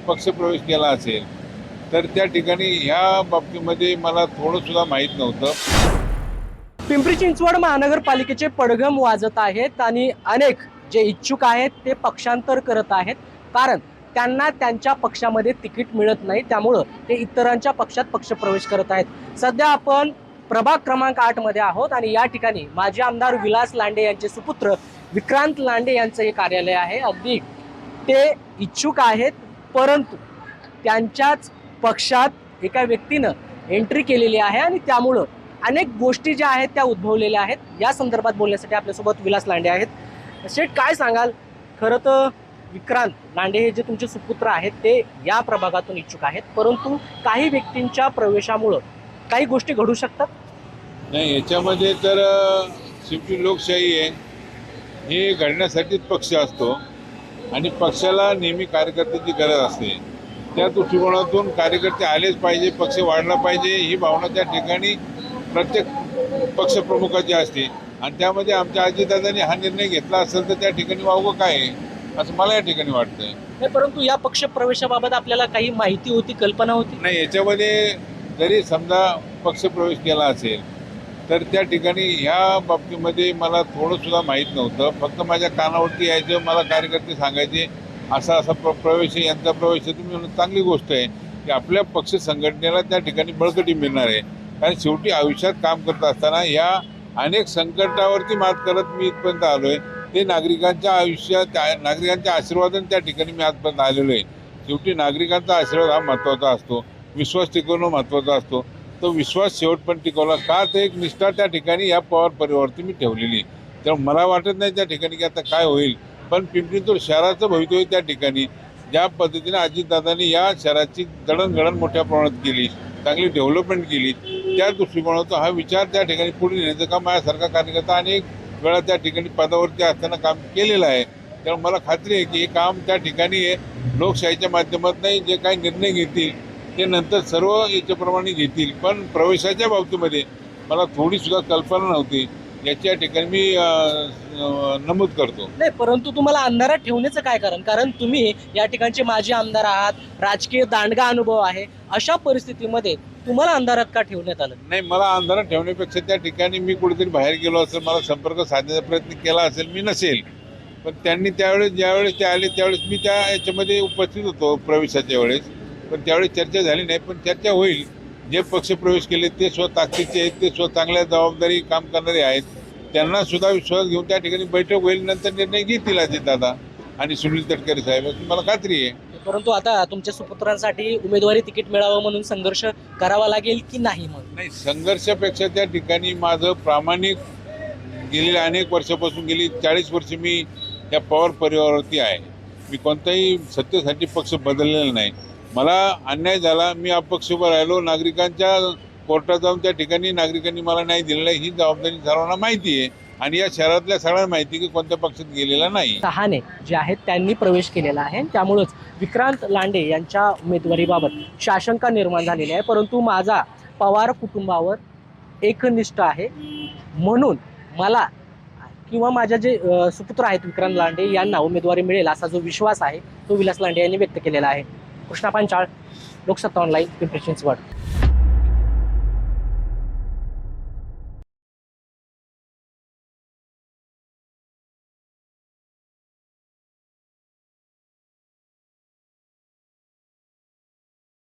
पक्षप्रवेश केला असेल तर त्या ठिकाणी ह्या बाबतीमध्ये मला थोडंसुद्धा माहीत नव्हतं. पिंपरी चिंचवड महानगरपालिकेचे पडघम वाजत आहेत आणि अनेक जे इच्छुक आहेत ते पक्षांतर करत आहेत, कारण त्यांना त्यांच्या पक्षामध्ये तिकीट मिळत नाही, त्यामुळं ते इतरांच्या पक्षात पक्षप्रवेश करत आहेत. सध्या आपण प्रभाग क्रमांक 8 मध्ये आहोत आणि या ठिकाणी माजी आमदार विलास लांडे यांचे सुपुत्र विक्रांत लांडे यांचं हे कार्यालय आहे. अगदी ते इच्छुक आहेत, परंतु त्यांच्याच पक्षात एका व्यक्तीनं एंट्री केलेली आहे आणि त्यामुळं अनेक गोष्टी ज्या आहेत त्या उद्भवलेल्या आहेत. या संदर्भात बोलण्यासाठी आपल्यासोबत विलास लांडे आहेत. शेठ, काय सांगाल? खरं तर विक्रांत लांडे हे जे तुमचे सुपुत्र आहेत ते या प्रभागातून इच्छुक आहेत, परंतु काही व्यक्तींच्या प्रवेशामुळं काही गोष्टी घडू शकतात. नाही, याच्यामध्ये तर शेवटी लोकशाही आहे, हे घडण्यासाठीच पक्ष असतो आणि पक्षाला नेहमी कार्यकर्त्याची गरज असते. त्या दृष्टिकोनातून कार्यकर्ते आलेच पाहिजे, पक्ष वाढला पाहिजे ही भावना त्या ठिकाणी प्रत्येक पक्षप्रमुखाची असते आणि त्यामध्ये आमच्या अजितदादांनी हा निर्णय घेतला असेल तर त्या ठिकाणी वावगं काय आहे असं मला या ठिकाणी वाटतंय. नाही, परंतु या पक्ष प्रवेशाबाबत आपल्याला काही माहिती होती, कल्पना होती? नाही, याच्यामध्ये जरी समजा पक्षप्रवेश केला असेल तर त्या ठिकाणी ह्या बाबतीमध्ये मला थोडंसुद्धा माहीत नव्हतं. फक्त माझ्या कानावरती यायचं, मला कार्यकर्ते सांगायचे असा असा प्रवेश आहे, यांचा प्रवेश आहे. तुम्ही म्हणून चांगली गोष्ट आहे की आपल्या पक्ष संघटनेला त्या ठिकाणी बळकटी मिळणार आहे, कारण शेवटी आयुष्यात काम करत असताना या अनेक संकटावरती मात करत मी इथपर्यंत आलो आहे. ते नागरिकांच्या आयुष्यात, नागरिकांच्या आशीर्वादाने त्या ठिकाणी मी आजपर्यंत आलेलो आहे. शेवटी नागरिकांचा आशीर्वाद हा महत्त्वाचा असतो, विश्वास टिकवणं महत्त्वाचा असतो. तो विश्वास शेवट पण टिकवला का, तर एक निष्ठा त्या ठिकाणी या पवार परिवारावरती मी ठेवलेली. त्यामुळे मला वाटत नाही त्या ठिकाणी की आता काय होईल, पण पिंपरी चिंचवड शहराचं भवितव्य त्या ठिकाणी ज्या पद्धतीने अजितदादांनी या शहराची जडणघडण मोठ्या प्रमाणात केली, चांगली डेव्हलपमेंट केली, त्या दृष्टिकोनातून हा विचार त्या ठिकाणी पुढे नेण्याचं काम माझ्यासारखा कार्यकर्ता अनेक वेळा त्या ठिकाणी पदावरती असताना काम केलेलं आहे. त्यामुळे मला खात्री आहे की हे काम त्या ठिकाणी लोकशाहीच्या माध्यमातून जे काही निर्णय घेतील ते नंतर सर्व याच्याप्रमाणे घेतील. पण प्रवेशाच्या बाबतीमध्ये मला थोडीसुद्धा कल्पना नव्हती, याची या ठिकाणी मी नमूद करतो. नाही, परंतु तुम्हाला अंधारात ठेवण्याचं काय कारण? कारण तुम्ही या ठिकाणचे माजी आमदार आहात, राजकीय दांडगा अनुभव आहे. अशा परिस्थितीमध्ये तुम्हाला अंधारात का ठेवण्यात आलं? नाही, मला अंधारात ठेवण्यापेक्षा त्या ठिकाणी मी कुठेतरी बाहेर गेलो असेल, मला संपर्क साधण्याचा प्रयत्न केला असेल, मी नसेल. पण त्यांनी त्यावेळेस ज्यावेळेस ते आले त्यावेळेस मी त्या याच्यामध्ये उपस्थित होतो प्रवेशाच्या वेळेस, पण त्यावेळेस चर्चा झाली नाही. पण चर्चा होईल. जे पक्षप्रवेश केले ते ताकदीचे आहेत, ते चांगल्या जबाबदारी काम करणारे आहेत, त्यांना सुद्धा विश्वास घेऊन त्या ठिकाणी बैठक होईल, नंतर निर्णय घेतील अजितदादा आणि सुनील तटकरे साहेब, अशी मला खात्री आहे. परंतु आता तुमच्या सुपुत्रांसाठी उमेदवारी तिकीट मिळावं म्हणून संघर्ष करावा लागेल की नाही? मग नाही, संघर्षापेक्षा त्या ठिकाणी माझं प्रामाणिक गेलेल्या अनेक वर्षापासून, गेली 40 वर्ष मी त्या पवार परिवारावरती आहे. मी कोणताही सत्तेसाठी पक्ष बदललेला नाही. मला अन्याय झाला, मी अपक्ष उभा राहिलो, नागरिकांच्या कोर्टात जाऊन त्या ठिकाणी नागरिकांनी मला नाही दिलेलं आहे, ही जबाबदारी सर्वांना माहिती आहे आणि या शहरातल्या सगळ्यांना माहिती की कोणत्या पक्षात गेलेला नाही. सहाने जे आहेत त्यांनी प्रवेश केलेला आहे, त्यामुळेच विक्रांत लांडे यांच्या उमेदवारीबाबत शाशंका निर्माण झालेली आहे. परंतु माझा पवार कुटुंबावर एकनिष्ठ आहे, म्हणून मला किंवा माझ्या जे सुपुत्र आहेत विक्रांत लांडे यांना उमेदवारी मिळेल असा जो विश्वास आहे तो विलास लांडे यांनी व्यक्त केलेला आहे. कृष्णा पांचाळ, लोकसत्ता ऑनलाईन, पिंपरी चिंचवड.